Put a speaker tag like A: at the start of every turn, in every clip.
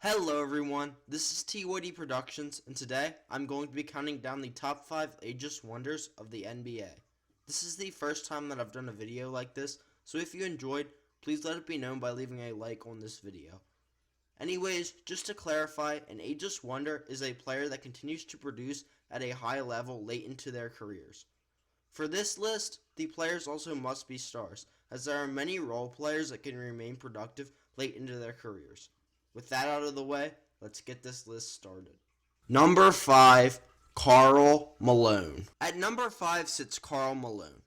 A: Hello everyone, this is Weity Productions, and today I'm going to be counting down the top 5 Ageless Wonders of the NBA. This is the first time that I've done a video like this, so if you enjoyed, please let it be known by leaving a like on this video. Anyways, just to clarify, an Ageless Wonder is a player that continues to produce at a high level late into their careers. For this list, the players also must be stars, as there are many role players that can remain productive late into their careers. With that out of the way, let's get this list started. Number 5, Karl Malone. At number 5 sits Karl Malone.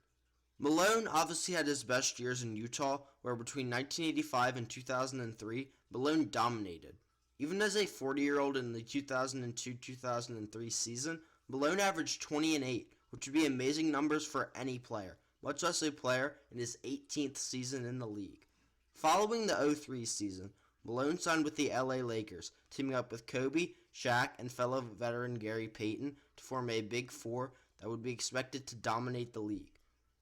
A: Malone obviously had his best years in Utah, where between 1985 and 2003, Malone dominated. Even as a 40-year-old in the 2002-2003 season, Malone averaged 20 and 8, which would be amazing numbers for any player, much less a player in his 18th season in the league. Following the 2003 season, Malone signed with the LA Lakers, teaming up with Kobe, Shaq, and fellow veteran Gary Payton to form a Big Four that would be expected to dominate the league.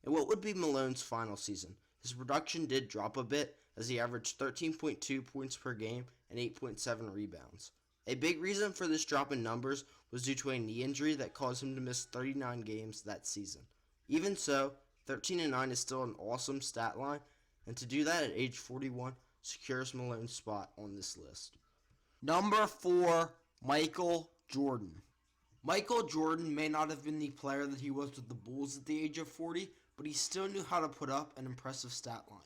A: In what would be Malone's final season, his production did drop a bit as he averaged 13.2 points per game and 8.7 rebounds. A big reason for this drop in numbers was due to a knee injury that caused him to miss 39 games that season. Even so, 13 and 9 is still an awesome stat line, and to do that at age 41 secures Malone's spot on this list. Number 4, Michael Jordan. Michael Jordan may not have been the player that he was with the Bulls at the age of 40, but he still knew how to put up an impressive stat line.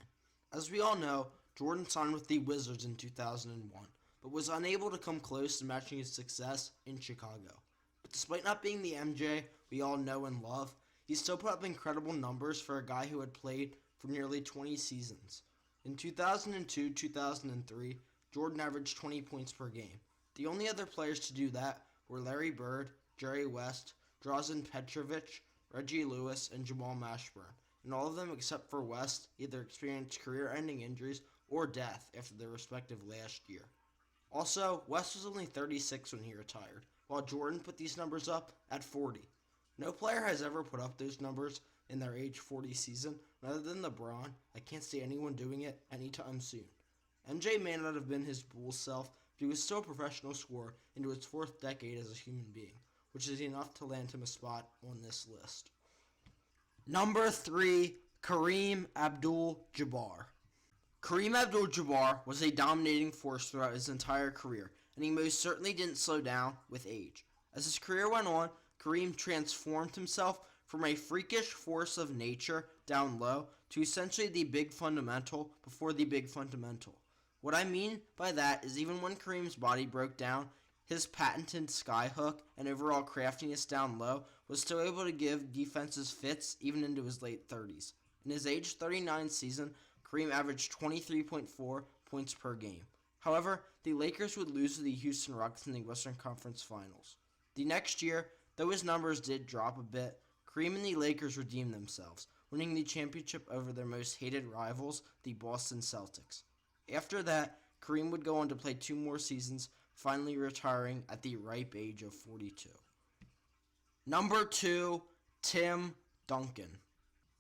A: As we all know, Jordan signed with the Wizards in 2001, but was unable to come close to matching his success in Chicago. But despite not being the MJ we all know and love, he still put up incredible numbers for a guy who had played for nearly 20 seasons. In 2002-2003, Jordan averaged 20 points per game. The only other players to do that were Larry Bird, Jerry West, Drazen Petrovic, Reggie Lewis, and Jamal Mashburn, and all of them except for West either experienced career-ending injuries or death after their respective last year. Also, West was only 36 when he retired, while Jordan put these numbers up at 40. No player has ever put up those numbers in their age 40 season, and other than LeBron, I can't see anyone doing it anytime soon. MJ may not have been his Bulls self, but he was still a professional scorer into his 4th decade as a human being, which is enough to land him a spot on this list. Number 3, Kareem AbdulJabbar. Kareem AbdulJabbar was a dominating force throughout his entire career, and he most certainly didn't slow down with age. As his career went on, Kareem transformed himself from a freakish force of nature down low to essentially the big fundamental before the big fundamental. What I mean by that is even when Kareem's body broke down, his patented skyhook and overall craftiness down low was still able to give defenses fits even into his late 30s. In his age 39 season, Kareem averaged 23.4 points per game. However, the Lakers would lose to the Houston Rockets in the Western Conference Finals. The next year, though his numbers did drop a bit, Kareem and the Lakers redeemed themselves, winning the championship over their most hated rivals, the Boston Celtics. After that, Kareem would go on to play 2 more seasons, finally retiring at the ripe age of 42. Number 2, Tim Duncan.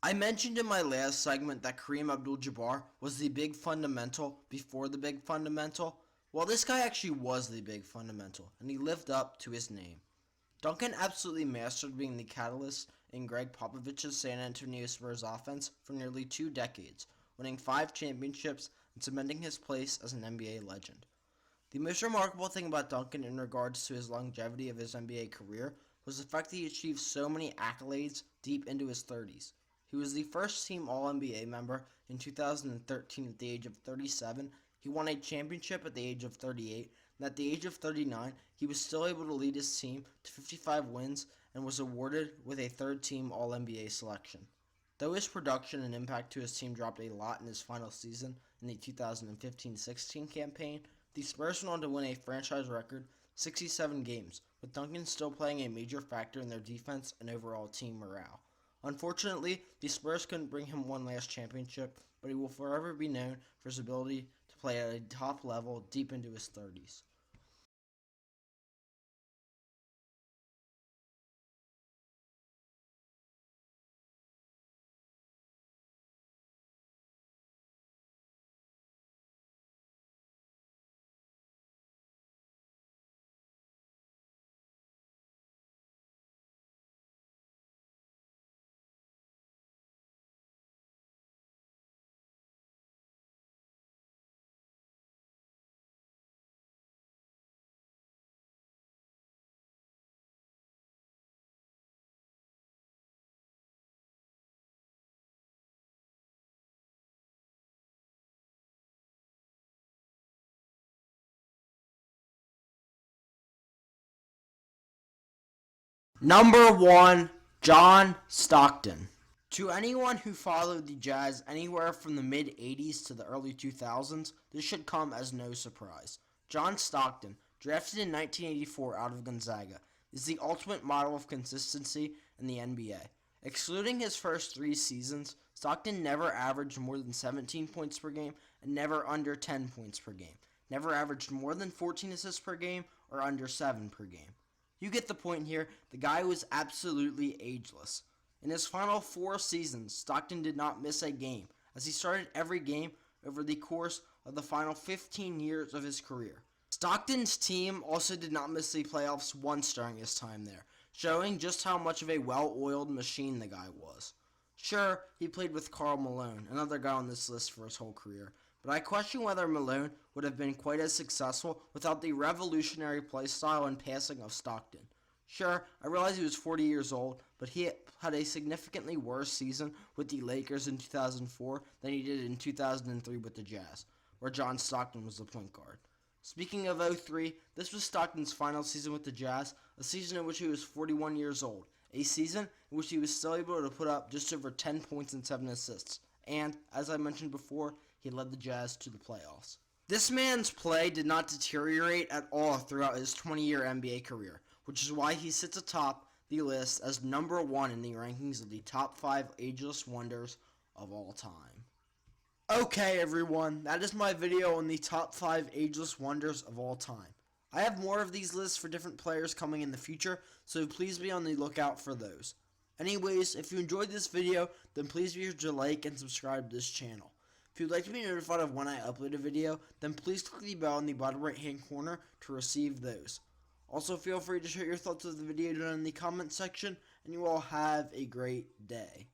A: I mentioned in my last segment that Kareem Abdul-Jabbar was the big fundamental before the big fundamental. Well, this guy actually was the big fundamental, and he lived up to his name. Duncan absolutely mastered being the catalyst in Greg Popovich's San Antonio Spurs offense for nearly 2 decades, winning 5 championships and cementing his place as an NBA legend. The most remarkable thing about Duncan in regards to his longevity of his NBA career was the fact that he achieved so many accolades deep into his 30s. He was the first team All-NBA member in 2013 at the age of 37. He won a championship at the age of 38, and at the age of 39, he was still able to lead his team to 55 wins and was awarded with a 3rd-team All-NBA selection. Though his production and impact to his team dropped a lot in his final season in the 2015-16 campaign, the Spurs went on to win a franchise record 67 games, with Duncan still playing a major factor in their defense and overall team morale. Unfortunately, the Spurs couldn't bring him one last championship, but he will forever be known for his ability to play at a top level deep into his 30s. Number 1, John Stockton. To anyone who followed the Jazz anywhere from the mid-80s to the early 2000s, this should come as no surprise. John Stockton, drafted in 1984 out of Gonzaga, is the ultimate model of consistency in the NBA. Excluding his first 3 seasons, Stockton never averaged more than 17 points per game and never under 10 points per game. Never averaged more than 14 assists per game or under 7 per game. You get the point here. The guy was absolutely ageless. In his final 4 seasons, Stockton did not miss a game, as he started every game over the course of the final 15 years of his career. Stockton's team also did not miss the playoffs once during his time there, showing just how much of a well-oiled machine the guy was. Sure, he played with Karl Malone, another guy on this list for his whole career, but I question whether Malone would have been quite as successful without the revolutionary play style and passing of Stockton. Sure, I realize he was 40 years old, but he had a significantly worse season with the Lakers in 2004 than he did in 2003 with the Jazz, where John Stockton was the point guard. Speaking of 03, this was Stockton's final season with the Jazz, a season in which he was 41 years old, a season in which he was still able to put up just over 10 points and 7 assists, and, as I mentioned before, he led the Jazz to the playoffs. This man's play did not deteriorate at all throughout his 20-year NBA career, which is why he sits atop the list as number 1 in the rankings of the top 5 ageless wonders of all time. Okay, everyone, that is my video on the top 5 ageless wonders of all time. I have more of these lists for different players coming in the future, so please be on the lookout for those. Anyways, if you enjoyed this video, then please be sure to like and subscribe to this channel. If you'd like to be notified of when I upload a video, then please click the bell in the bottom right hand corner to receive those. Also, feel free to share your thoughts of the video down in the comment section, and you all have a great day.